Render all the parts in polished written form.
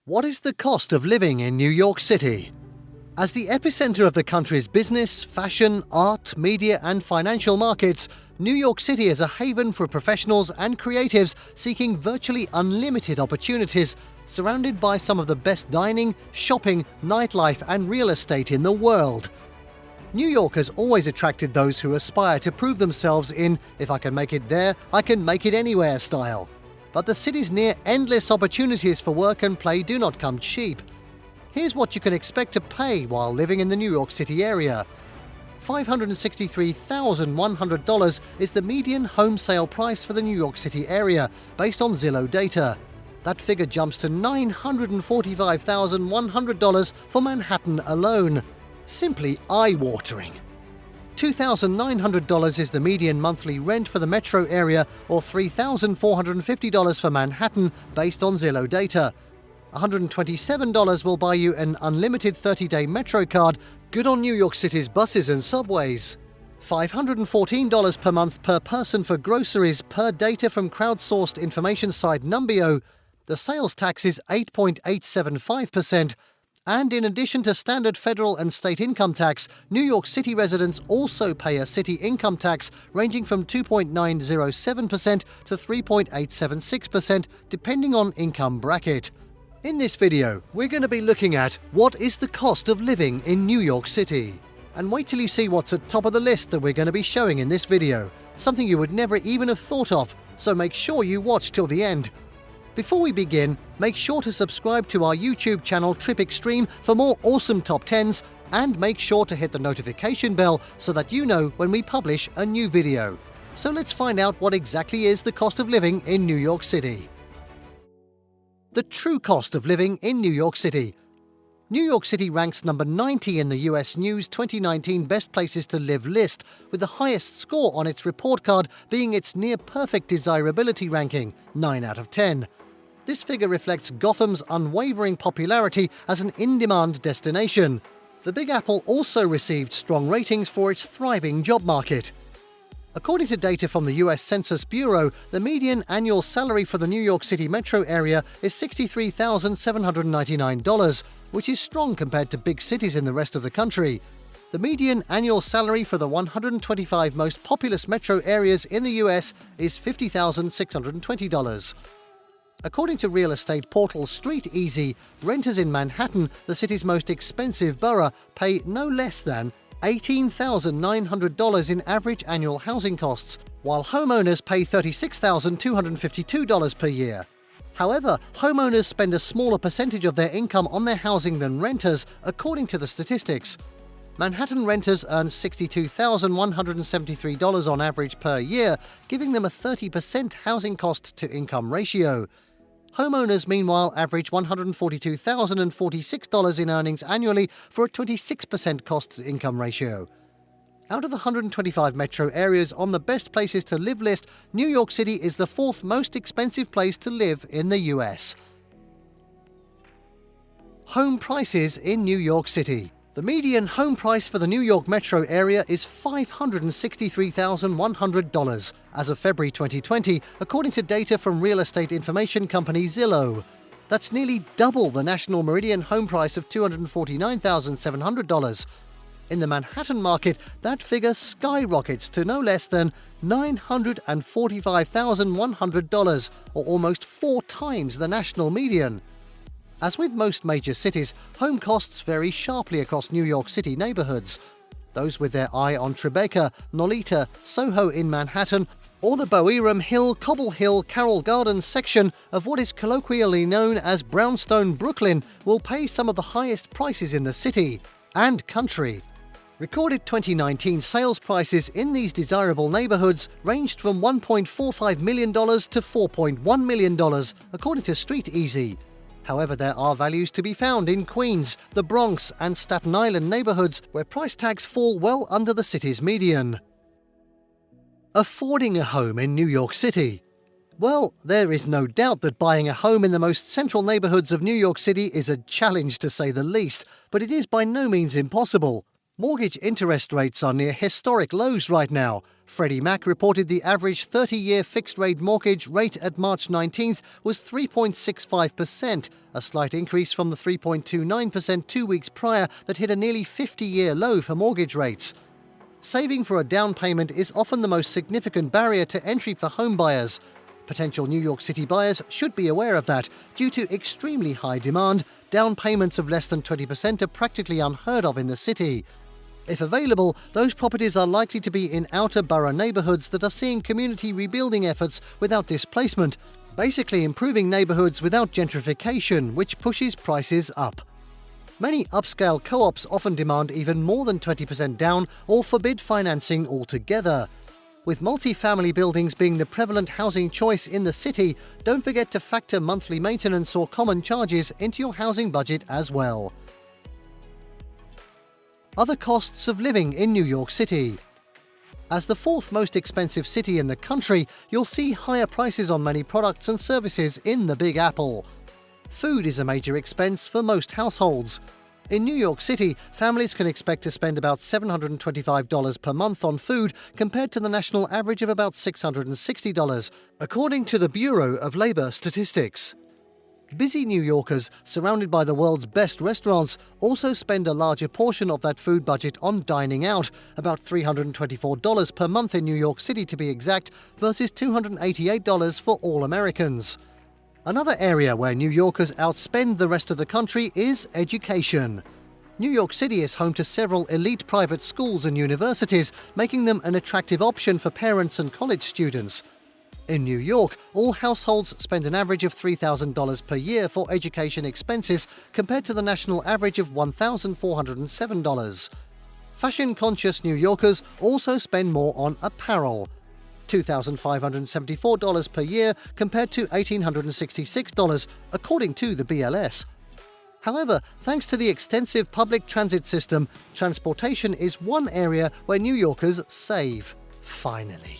What is the cost of living in New York City? As the epicenter of the country's business, fashion, art, media, and financial markets, New York City is a haven for professionals and creatives seeking virtually unlimited opportunities, surrounded by some of the best dining, shopping, nightlife, and real estate in the world. New York has always attracted those who aspire to prove themselves in, if I can make it there, I can make it anywhere style. But the city's near endless opportunities for work and play do not come cheap. Here's what you can expect to pay while living in the New York City area. $563,100 is the median home sale price for the New York City area, based on Zillow data. That figure jumps to $945,100 for Manhattan alone. Simply eye-watering. $2,900 is the median monthly rent for the metro area, or $3,450 for Manhattan, based on Zillow data. $127 will buy you an unlimited 30-day Metro card, good on New York City's buses and subways. $514 per month per person for groceries, per data from crowdsourced information site Numbeo. The sales tax is 8.875%. And in addition to standard federal and state income tax, New York City residents also pay a city income tax ranging from 2.907% to 3.876%, depending on income bracket. In this video, we're going to be looking at what is the cost of living in New York City. And wait till you see what's at top of the list that we're going to be showing in this video, something you would never even have thought of, so make sure you watch till the end. Before we begin, make sure to subscribe to our YouTube channel Trip Xtreme for more awesome top 10s, and make sure to hit the notification bell so that you know when we publish a new video. So let's find out what exactly is the cost of living in New York City. The true cost of living in New York City. New York City ranks number 90 in the US News 2019 Best Places to Live list, with the highest score on its report card being its near-perfect desirability ranking, 9 out of 10. This figure reflects Gotham's unwavering popularity as an in-demand destination. The Big Apple also received strong ratings for its thriving job market. According to data from the US Census Bureau, the median annual salary for the New York City metro area is $63,799, which is strong compared to big cities in the rest of the country. The median annual salary for the 125 most populous metro areas in the US is $50,620. According to real estate portal StreetEasy, renters in Manhattan, the city's most expensive borough, pay no less than $18,900 in average annual housing costs, while homeowners pay $36,252 per year. However, homeowners spend a smaller percentage of their income on their housing than renters, according to the statistics. Manhattan renters earn $62,173 on average per year, giving them a 30% housing cost-to-income ratio. Homeowners, meanwhile, average $142,046 in earnings annually for a 26% cost-to-income ratio. Out of the 125 metro areas on the Best Places to Live list, New York City is the fourth most expensive place to live in the US. Home prices in New York City. The median home price for the New York metro area is $563,100 as of February 2020, according to data from real estate information company Zillow. That's nearly double the national median home price of $249,700. In the Manhattan market, that figure skyrockets to no less than $945,100, or almost 4 times the national median. As with most major cities, home costs vary sharply across New York City neighborhoods. Those with their eye on Tribeca, Nolita, Soho in Manhattan, or the Boerum Hill, Cobble Hill, Carroll Gardens section of what is colloquially known as Brownstone, Brooklyn, will pay some of the highest prices in the city and country. Recorded 2019 sales prices in these desirable neighborhoods ranged from $1.45 million to $4.1 million, according to StreetEasy. However, there are values to be found in Queens, the Bronx, and Staten Island neighborhoods where price tags fall well under the city's median. Affording a home in New York City. Well, there is no doubt that buying a home in the most central neighborhoods of New York City is a challenge to say the least, but it is by no means impossible. Mortgage interest rates are near historic lows right now. Freddie Mac reported the average 30-year fixed-rate mortgage rate at March 19th was 3.65%, a slight increase from the 3.29% 2 weeks prior that hit a nearly 50-year low for mortgage rates. Saving for a down payment is often the most significant barrier to entry for home buyers. Potential New York City buyers should be aware of that. Due to extremely high demand, down payments of less than 20% are practically unheard of in the city. If available, those properties are likely to be in outer borough neighborhoods that are seeing community rebuilding efforts without displacement, basically improving neighborhoods without gentrification, which pushes prices up. Many upscale co-ops often demand even more than 20% down or forbid financing altogether. With multi-family buildings being the prevalent housing choice in the city, don't forget to factor monthly maintenance or common charges into your housing budget as well. Other costs of living in New York City. As the fourth most expensive city in the country, you'll see higher prices on many products and services in the Big Apple. Food is a major expense for most households. In New York City, families can expect to spend about $725 per month on food compared to the national average of about $660, according to the Bureau of Labor Statistics. Busy New Yorkers, surrounded by the world's best restaurants, also spend a larger portion of that food budget on dining out, about $324 per month in New York City to be exact, versus $288 for all Americans. Another area where New Yorkers outspend the rest of the country is education. New York City is home to several elite private schools and universities, making them an attractive option for parents and college students. In New York, all households spend an average of $3,000 per year for education expenses compared to the national average of $1,407. Fashion-conscious New Yorkers also spend more on apparel. $2,574 per year compared to $1,866, according to the BLS. However, thanks to the extensive public transit system, transportation is one area where New Yorkers save. Finally.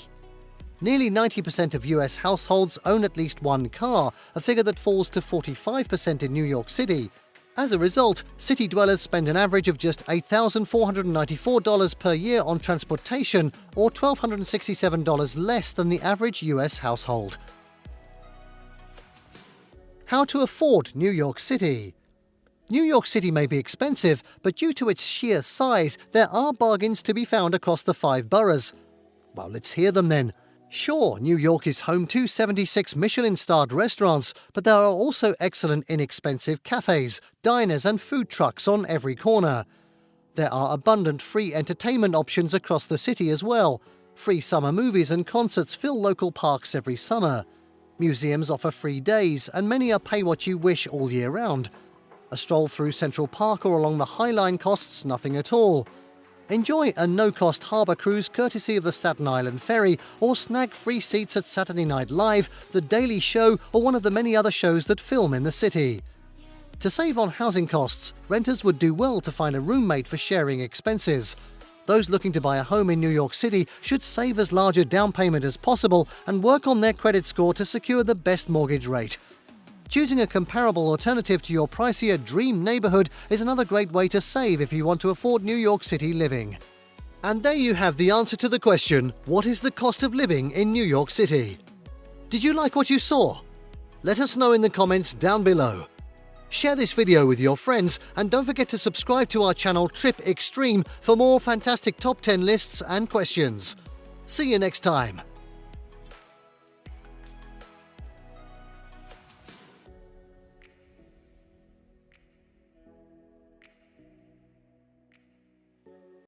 Nearly 90% of US households own at least one car, a figure that falls to 45% in New York City. As a result, city dwellers spend an average of just $8,494 per year on transportation, or $1,267 less than the average US household. How to afford New York City. New York City may be expensive, but due to its sheer size, there are bargains to be found across the 5 boroughs. Well, let's hear them then. Sure, New York is home to 76 Michelin-starred restaurants, but there are also excellent inexpensive cafes, diners and food trucks on every corner. There are abundant free entertainment options across the city as well. Free summer movies and concerts fill local parks every summer. Museums offer free days, and many are pay-what-you-wish all year round. A stroll through Central Park or along the High Line costs nothing at all. Enjoy a no-cost harbour cruise courtesy of the Staten Island Ferry, or snag free seats at Saturday Night Live, The Daily Show, or one of the many other shows that film in the city. To save on housing costs, renters would do well to find a roommate for sharing expenses. Those looking to buy a home in New York City should save as large a down payment as possible and work on their credit score to secure the best mortgage rate. Choosing a comparable alternative to your pricier dream neighborhood is another great way to save if you want to afford New York City living. And there you have the answer to the question, what is the cost of living in New York City? Did you like what you saw? Let us know in the comments down below. Share this video with your friends and don't forget to subscribe to our channel Trip Xtreme for more fantastic top 10 lists and questions. See you next time.